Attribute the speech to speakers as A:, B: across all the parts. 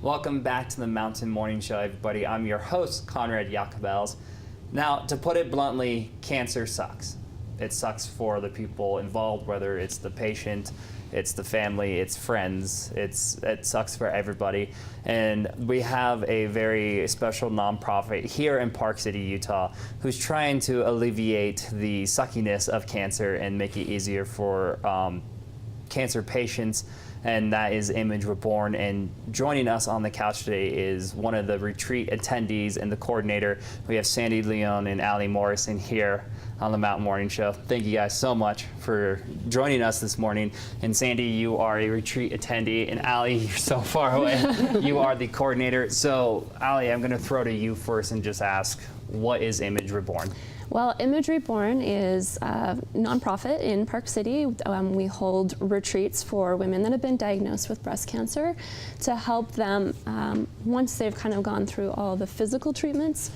A: Welcome back to the Mountain Morning Show, everybody. I'm your host, Conrad Iacobellis. Now, to put it bluntly, cancer sucks. It sucks for the people involved, whether it's the patient, it's the family, it's friends. It sucks for everybody. And we have a very special nonprofit here in Park City, Utah, who's trying to alleviate the suckiness of cancer and make it easier for cancer patients, and that is Image Reborn. And joining us on the couch today is one of the retreat attendees and the coordinator. We have Sandy Leon and Allie Morrison here on the Mountain Morning Show. Thank you guys so much for joining us this morning. And Sandy, you are a retreat attendee, and Allie, you're so far away. You are the coordinator. So Allie, I'm gonna throw to you first and just ask, what is Image Reborn?
B: Well, Image Reborn is a nonprofit in Park City. We hold retreats for women that have been diagnosed with breast cancer to help them, once they've kind of gone through all the physical treatments,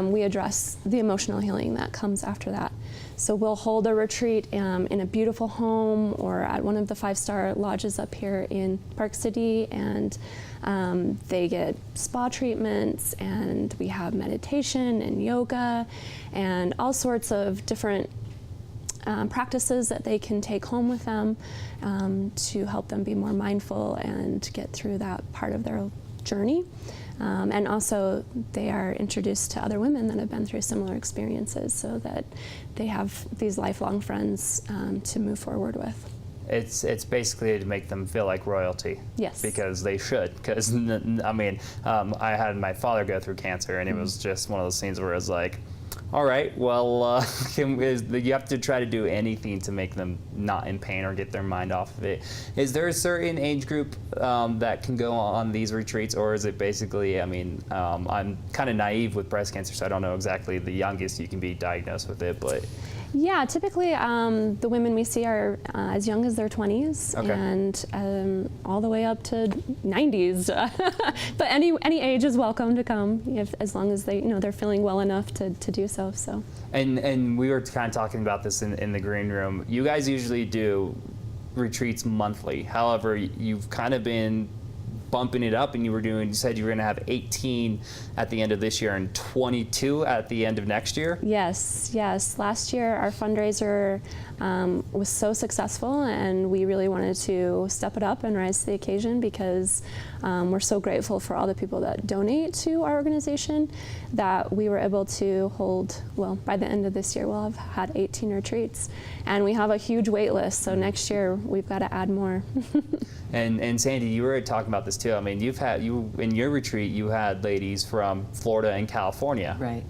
B: we address the emotional healing that comes after that. So we'll hold a retreat in a beautiful home or at one of the 5-star lodges up here in Park City, and they get spa treatments, and we have meditation and yoga and all sorts of different practices that they can take home with them to help them be more mindful and get through that part of their journey. And also they are introduced to other women that have been through similar experiences so that they have these lifelong friends to move forward with.
A: It's basically to make them feel like royalty.
B: Yes.
A: Because they should. Because, I mean, I had my father go through cancer, and it was just one of those scenes where it was like, all right, well, you have to try to do anything to make them not in pain or get their mind off of it. Is there a certain age group that can go on these retreats, or is it basically, I mean, I'm kind of naive with breast cancer, so I don't know exactly the youngest you can be diagnosed with it, but.
B: Yeah, typically the women we see are as young as their 20s,
A: okay,
B: and all the way up to 90s. But any age is welcome to come, as long as they, they're feeling well enough to do so. So. And
A: we were kind of talking about this in the green room. You guys usually do retreats monthly. However, you've kind of been bumping it up, and you said you were going to have 18 at the end of this year and 22 at the end of next year? Yes.
B: Last year our fundraiser was so successful, and we really wanted to step it up and rise to the occasion because we're so grateful for all the people that donate to our organization that we were able to hold, well, by the end of this year we'll have had 18 retreats, and we have a huge wait list, so next year we've got to add more.
A: And Sandy, you were talking about this too. I mean, in your retreat, you had ladies from Florida and California.
C: Right.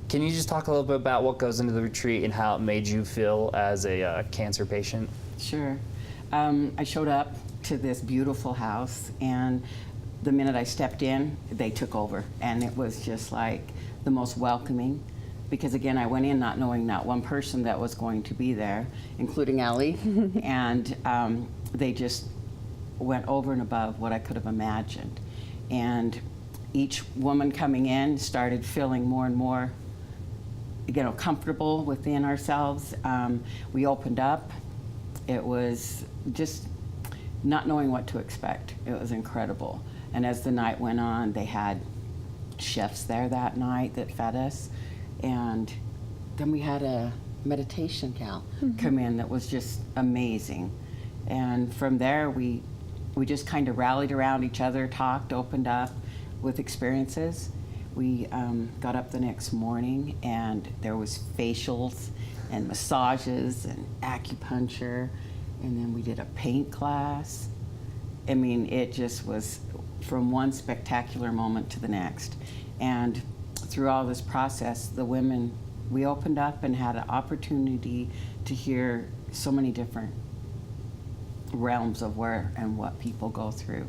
A: Can you just talk a little bit about what goes into the retreat and how it made you feel as a cancer patient?
C: Sure. I showed up to this beautiful house, and the minute I stepped in, they took over, and it was just like the most welcoming. Because again, I went in not knowing not one person that was going to be there, including Allie, and they just went over and above what I could have imagined. And each woman coming in started feeling more and more, comfortable within ourselves. We opened up. It was just not knowing what to expect. It was incredible. And as the night went on, they had chefs there that night that fed us. And then we had a meditation gal come in that was just amazing. And from there, we just kind of rallied around each other, talked, opened up with experiences. We got up the next morning, and there was facials and massages and acupuncture, and then we did a paint class. I mean, it just was from one spectacular moment to the next. And through all this process, the women, we opened up and had an opportunity to hear so many different realms of where and what people go through.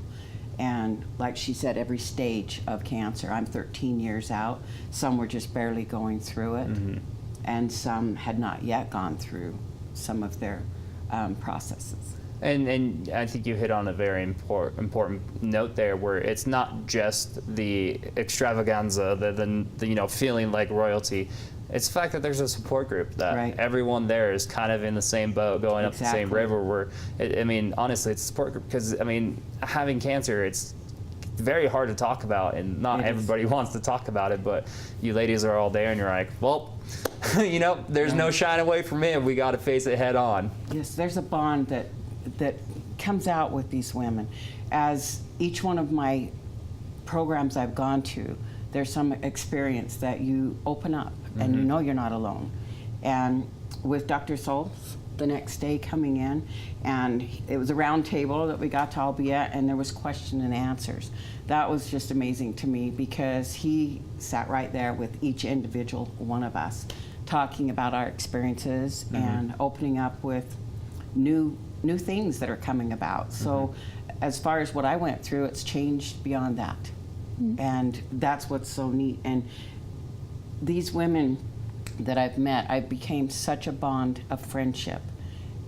C: And like she said, every stage of cancer. I'm 13 years out. Some were just barely going through it, and some had not yet gone through some of their processes.
A: And I think you hit on a very important note there, where it's not just the extravaganza, the feeling like royalty. It's the fact that there's a support group, that everyone there is kind of in the same boat, going up the same river. Where, I mean, honestly, it's a support group, because, I mean, having cancer, it's very hard to talk about, and not everybody wants to talk about it, but you ladies are all there and you're like, well, you know, there's no shying away from it. We got to face it head on.
C: Yes, there's a bond that comes out with these women. As each one of my programs I've gone to, there's some experience that you open up and you know you're not alone. And with Dr. Souls the next day coming in, and it was a round table that we got to all be at, and there was question and answers. That was just amazing to me, because he sat right there with each individual one of us, talking about our experiences and opening up with new things that are coming about. So as far as what I went through, it's changed beyond that. And that's what's so neat. And these women that I've met, I became such a bond of friendship.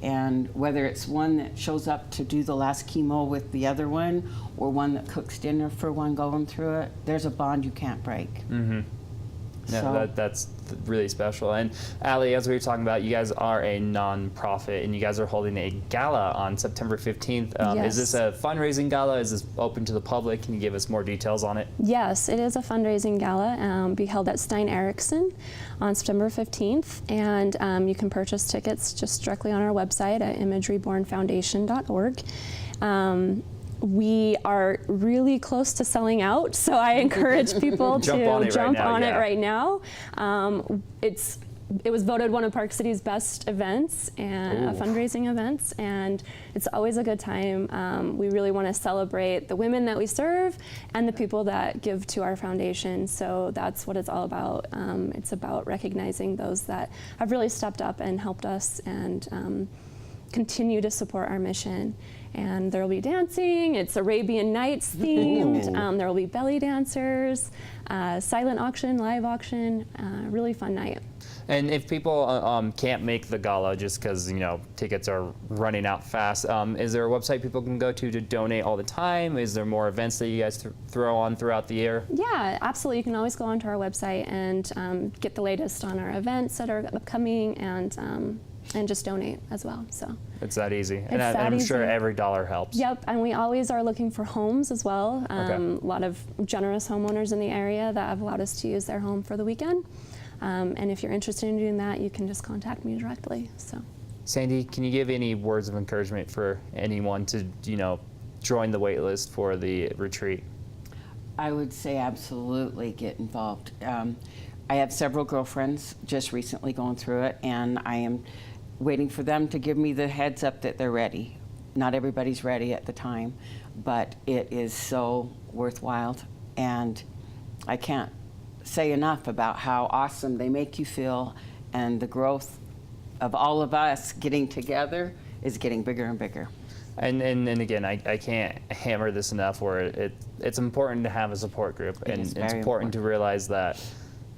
C: And whether it's one that shows up to do the last chemo with the other one, or one that cooks dinner for one going through it, there's a bond you can't break.
A: Yeah,
C: So-
A: that's really special. And Allie, as we were talking about, you guys are a non-profit, and you guys are holding a gala on September 15th. Is this a fundraising gala? Is this open to the public? Can you give us more details on it?
B: Yes, it is a fundraising gala, be held at Stein Erickson on September 15th, and you can purchase tickets just directly on our website at imagerebornfoundation.org. We are really close to selling out, so I encourage people to jump on it right now. It was voted one of Park City's best events and fundraising events, and it's always a good time. We really want to celebrate the women that we serve and the people that give to our foundation. So that's what it's all about. It's about recognizing those that have really stepped up and helped us and continue to support our mission. And there will be dancing. It's Arabian Nights themed. There will be belly dancers, silent auction, live auction. Really fun night.
A: And if people can't make the gala just because, you know, tickets are running out fast, is there a website people can go to donate all the time? Is there more events that you guys throw on throughout the year?
B: Yeah, absolutely. You can always go onto our website and get the latest on our events that are upcoming, and just donate as well. So
A: it's that easy. And
B: that
A: I'm
B: easy.
A: sure every dollar helps.
B: Yep, and we always are looking for homes as well. A lot of generous homeowners in the area that have allowed us to use their home for the weekend. And if you're interested in doing that, you can just contact me directly. So,
A: Sandy, can you give any words of encouragement for anyone to, you know, join the wait list for the retreat?
C: I would say absolutely get involved. I have several girlfriends just recently going through it, and I am waiting for them to give me the heads up that they're ready. Not everybody's ready at the time, but it is so worthwhile, and I can't say enough about how awesome they make you feel, and the growth of all of us getting together is getting bigger and bigger.
A: And again, I can't hammer this enough, where it's important to have a support group, and it's important to realize that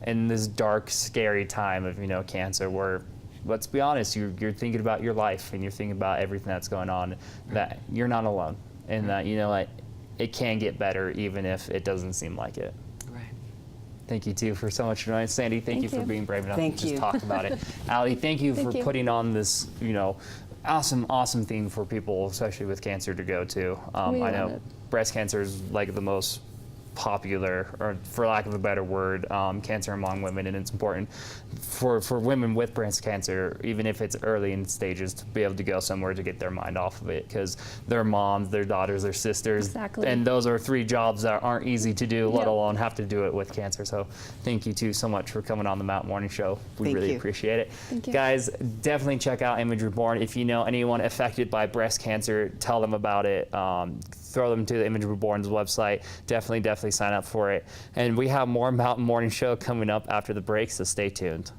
A: in this dark, scary time of, you know, cancer, where, let's be honest, you're thinking about your life and you're thinking about everything that's going on, that you're not alone, and that, you know, it can get better even if it doesn't seem like it.
C: Right.
A: Thank you too for so much for joining us. Sandy, thank you for being brave enough to just talk about it. Allie, thank you for putting on this, you know, awesome thing for people, especially with cancer, to go to. I know breast cancer is like the most popular, or for lack of a better word, cancer among women, and it's important for women with breast cancer, even if it's early in stages, to be able to go somewhere to get their mind off of it, because their moms, their daughters, their sisters, and those are 3 jobs that aren't easy to do, let alone have to do it with cancer. So thank you too so much for coming on the Mountain Morning Show. We really appreciate it.
B: Thank you.
A: Guys, definitely check out Image Reborn. If you know anyone affected by breast cancer, tell them about it. Throw them to the Image Reborn's website. Definitely sign up for it. And we have more Mountain Morning Show coming up after the break, so stay tuned.